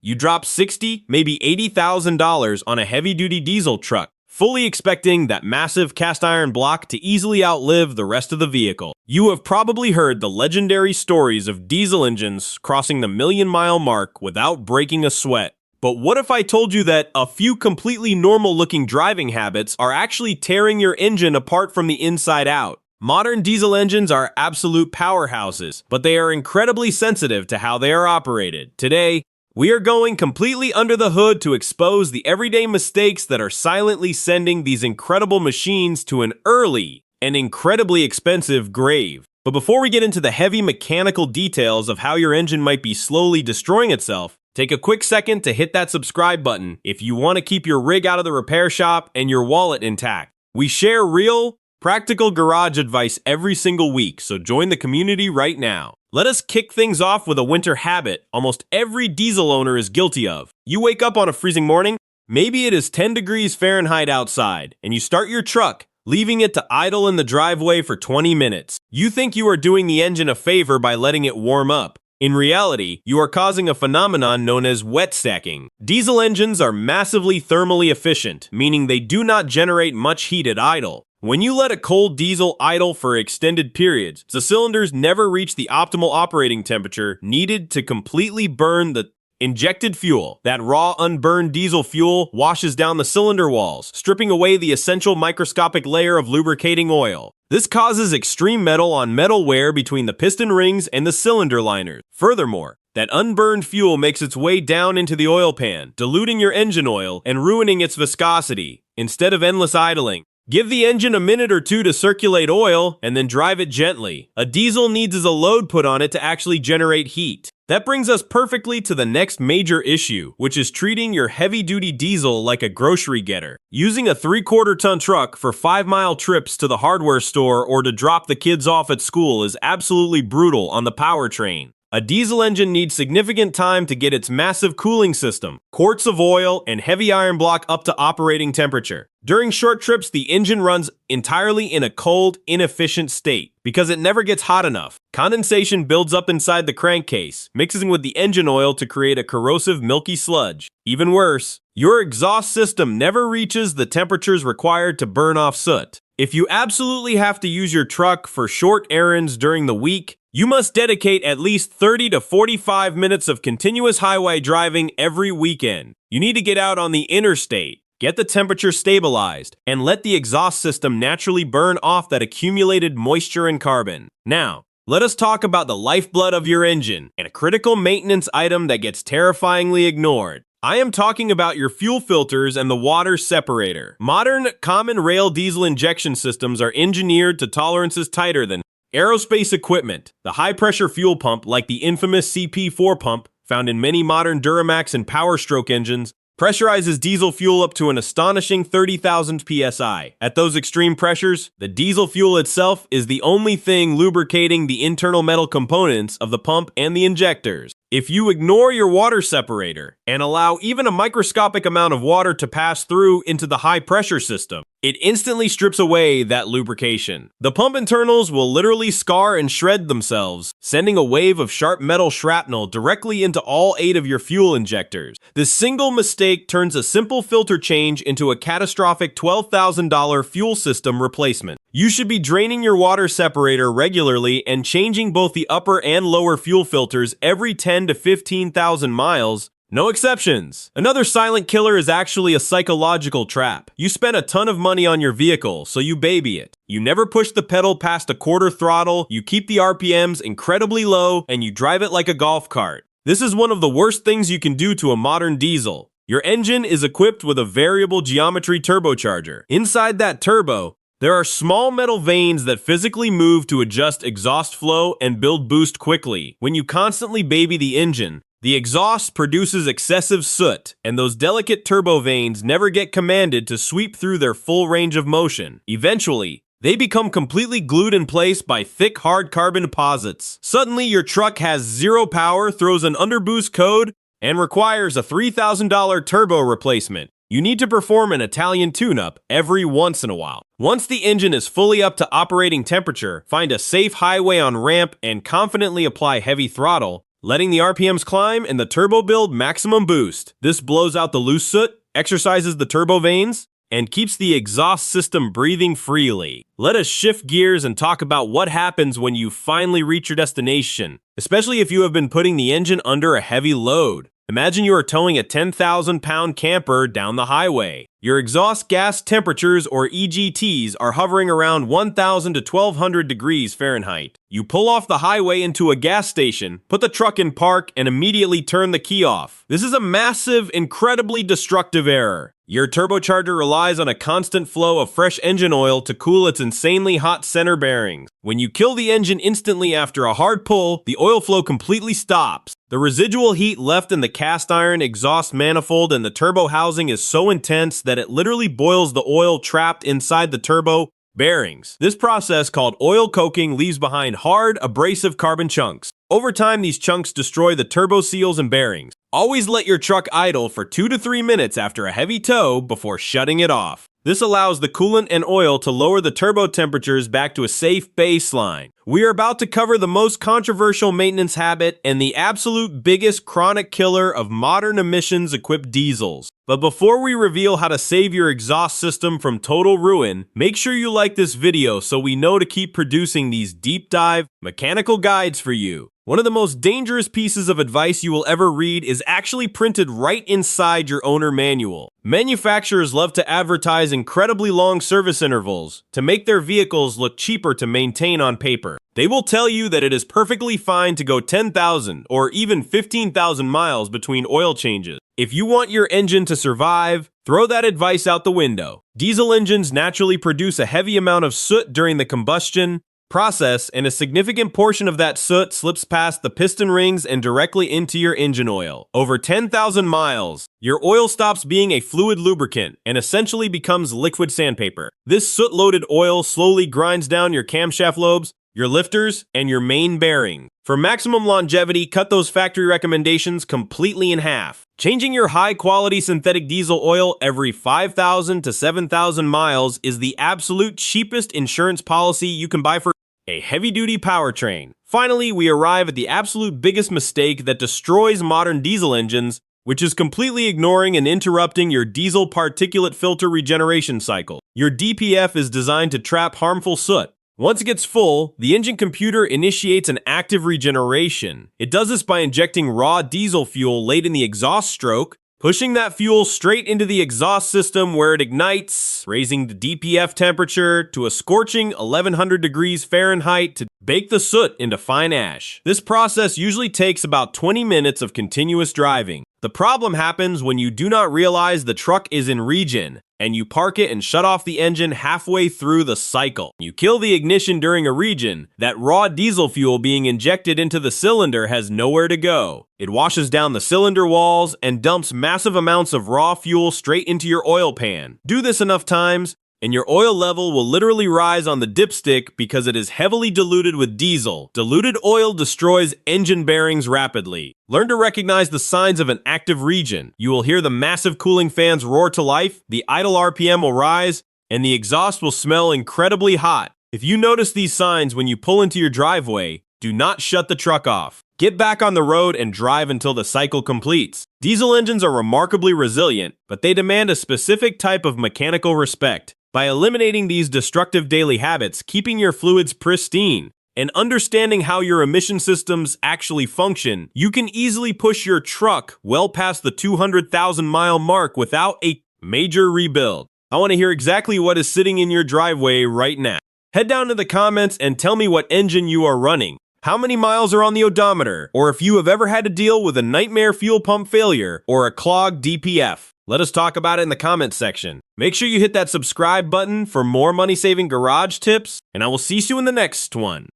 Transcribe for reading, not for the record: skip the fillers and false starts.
You drop $60, maybe $80,000 on a heavy-duty diesel truck, fully expecting that massive cast iron block to easily outlive the rest of the vehicle. You have probably heard the legendary stories of diesel engines crossing the million-mile mark without breaking a sweat. But what if I told you that a few completely normal-looking driving habits are actually tearing your engine apart from the inside out? Modern diesel engines are absolute powerhouses, but they are incredibly sensitive to how they are operated. Today, we are going completely under the hood to expose the everyday mistakes that are silently sending these incredible machines to an early and incredibly expensive grave. But before we get into the heavy mechanical details of how your engine might be slowly destroying itself, take a quick second to hit that subscribe button if you want to keep your rig out of the repair shop and your wallet intact. We share real, practical garage advice every single week, so join the community right now. Let us kick things off with a winter habit almost every diesel owner is guilty of. You wake up on a freezing morning, maybe it is 10 degrees Fahrenheit outside, and you start your truck, leaving it to idle in the driveway for 20 minutes. You think you are doing the engine a favor by letting it warm up. In reality, you are causing a phenomenon known as wet stacking. Diesel engines are massively thermally efficient, meaning they do not generate much heat at idle. When you let a cold diesel idle for extended periods, the cylinders never reach the optimal operating temperature needed to completely burn the injected fuel. That raw, unburned diesel fuel washes down the cylinder walls, stripping away the essential microscopic layer of lubricating oil. This causes extreme metal on metal wear between the piston rings and the cylinder liners. Furthermore, that unburned fuel makes its way down into the oil pan, diluting your engine oil and ruining its viscosity. Instead of endless idling, give the engine a minute or two to circulate oil and then drive it gently. A diesel needs a load put on it to actually generate heat. That brings us perfectly to the next major issue, which is treating your heavy-duty diesel like a grocery getter. Using a 3/4-ton truck for 5-mile trips to the hardware store or to drop the kids off at school is absolutely brutal on the powertrain. A diesel engine needs significant time to get its massive cooling system, quarts of oil, and heavy iron block up to operating temperature. During short trips, the engine runs entirely in a cold, inefficient state because it never gets hot enough. Condensation builds up inside the crankcase, mixing with the engine oil to create a corrosive, milky sludge. Even worse, your exhaust system never reaches the temperatures required to burn off soot. If you absolutely have to use your truck for short errands during the week, you must dedicate at least 30 to 45 minutes of continuous highway driving every weekend. You need to get out on the interstate, get the temperature stabilized, and let the exhaust system naturally burn off that accumulated moisture and carbon. Now, let us talk about the lifeblood of your engine and a critical maintenance item that gets terrifyingly ignored. I am talking about your fuel filters and the water separator. Modern common rail diesel injection systems are engineered to tolerances tighter than aerospace equipment. The high-pressure fuel pump, like the infamous CP4 pump, found in many modern Duramax and Power Stroke engines, pressurizes diesel fuel up to an astonishing 30,000 psi. At those extreme pressures, the diesel fuel itself is the only thing lubricating the internal metal components of the pump and the injectors. If you ignore your water separator and allow even a microscopic amount of water to pass through into the high-pressure system, it instantly strips away that lubrication. The pump internals will literally scar and shred themselves, sending a wave of sharp metal shrapnel directly into all 8 of your fuel injectors. This single mistake turns a simple filter change into a catastrophic $12,000 fuel system replacement. You should be draining your water separator regularly and changing both the upper and lower fuel filters every 10 to 15,000 miles. No exceptions. Another silent killer is actually a psychological trap. You spend a ton of money on your vehicle, so you baby it. You never push the pedal past a quarter throttle, you keep the RPMs incredibly low, and you drive it like a golf cart. This is one of the worst things you can do to a modern diesel. Your engine is equipped with a variable geometry turbocharger. Inside that turbo, there are small metal vanes that physically move to adjust exhaust flow and build boost quickly. When you constantly baby the engine, the exhaust produces excessive soot, and those delicate turbo vanes never get commanded to sweep through their full range of motion. Eventually, they become completely glued in place by thick, hard carbon deposits. Suddenly, your truck has zero power, throws an underboost code, and requires a $3,000 turbo replacement. You need to perform an Italian tune-up every once in a while. Once the engine is fully up to operating temperature, find a safe highway on ramp and confidently apply heavy throttle. letting the RPMs climb and the turbo build maximum boost. This blows out the loose soot, exercises the turbo vanes, and keeps the exhaust system breathing freely. Let us shift gears and talk about what happens when you finally reach your destination, especially if you have been putting the engine under a heavy load. Imagine you are towing a 10,000-pound camper down the highway. Your exhaust gas temperatures, or EGTs, are hovering around 1,000 to 1,200 degrees Fahrenheit. You pull off the highway into a gas station, put the truck in park, and immediately turn the key off. This is a massive, incredibly destructive error. Your turbocharger relies on a constant flow of fresh engine oil to cool its insanely hot center bearings. When you kill the engine instantly after a hard pull, the oil flow completely stops. The residual heat left in the cast iron exhaust manifold and the turbo housing is so intense that it literally boils the oil trapped inside the turbo bearings. This process, called oil coking, leaves behind hard, abrasive carbon chunks. Over time, these chunks destroy the turbo seals and bearings. Always let your truck idle for 2 to 3 minutes after a heavy tow before shutting it off. This allows the coolant and oil to lower the turbo temperatures back to a safe baseline. We are about to cover the most controversial maintenance habit and the absolute biggest chronic killer of modern emissions-equipped diesels. But before we reveal how to save your exhaust system from total ruin, make sure you like this video so we know to keep producing these deep dive mechanical guides for you. One of the most dangerous pieces of advice you will ever read is actually printed right inside your owner manual. Manufacturers love to advertise incredibly long service intervals to make their vehicles look cheaper to maintain on paper. They will tell you that it is perfectly fine to go 10,000 or even 15,000 miles between oil changes. If you want your engine to survive, throw that advice out the window. Diesel engines naturally produce a heavy amount of soot during the combustion process, and a significant portion of that soot slips past the piston rings and directly into your engine oil. Over 10,000 miles, your oil stops being a fluid lubricant and essentially becomes liquid sandpaper. This soot-loaded oil slowly grinds down your camshaft lobes, your lifters, and your main bearing. For maximum longevity, cut those factory recommendations completely in half. Changing your high-quality synthetic diesel oil every 5,000 to 7,000 miles is the absolute cheapest insurance policy you can buy for a heavy-duty powertrain. Finally, we arrive at the absolute biggest mistake that destroys modern diesel engines, which is completely ignoring and interrupting your diesel particulate filter regeneration cycle. Your DPF is designed to trap harmful soot. Once it gets full, the engine computer initiates an active regeneration. It does this by injecting raw diesel fuel late in the exhaust stroke, pushing that fuel straight into the exhaust system where it ignites, raising the DPF temperature to a scorching 1100 degrees Fahrenheit to bake the soot into fine ash. This process usually takes about 20 minutes of continuous driving. The problem happens when you do not realize the truck is in regen, and you park it and shut off the engine halfway through the cycle. You kill the ignition during a regen. That raw diesel fuel being injected into the cylinder has nowhere to go. It washes down the cylinder walls and dumps massive amounts of raw fuel straight into your oil pan. Do this enough times, and your oil level will literally rise on the dipstick because it is heavily diluted with diesel. Diluted oil destroys engine bearings rapidly. Learn to recognize the signs of an active regen. You will hear the massive cooling fans roar to life, the idle RPM will rise, and the exhaust will smell incredibly hot. If you notice these signs when you pull into your driveway, do not shut the truck off. Get back on the road and drive until the cycle completes. Diesel engines are remarkably resilient, but they demand a specific type of mechanical respect. By eliminating these destructive daily habits, keeping your fluids pristine, and understanding how your emission systems actually function, you can easily push your truck well past the 200,000 mile mark without a major rebuild. I want to hear exactly what is sitting in your driveway right now. Head down to the comments and tell me what engine you are running, how many miles are on the odometer, or if you have ever had to deal with a nightmare fuel pump failure or a clogged DPF. Let us talk about it in the comments section. Make sure you hit that subscribe button for more money-saving garage tips, and I will see you in the next one.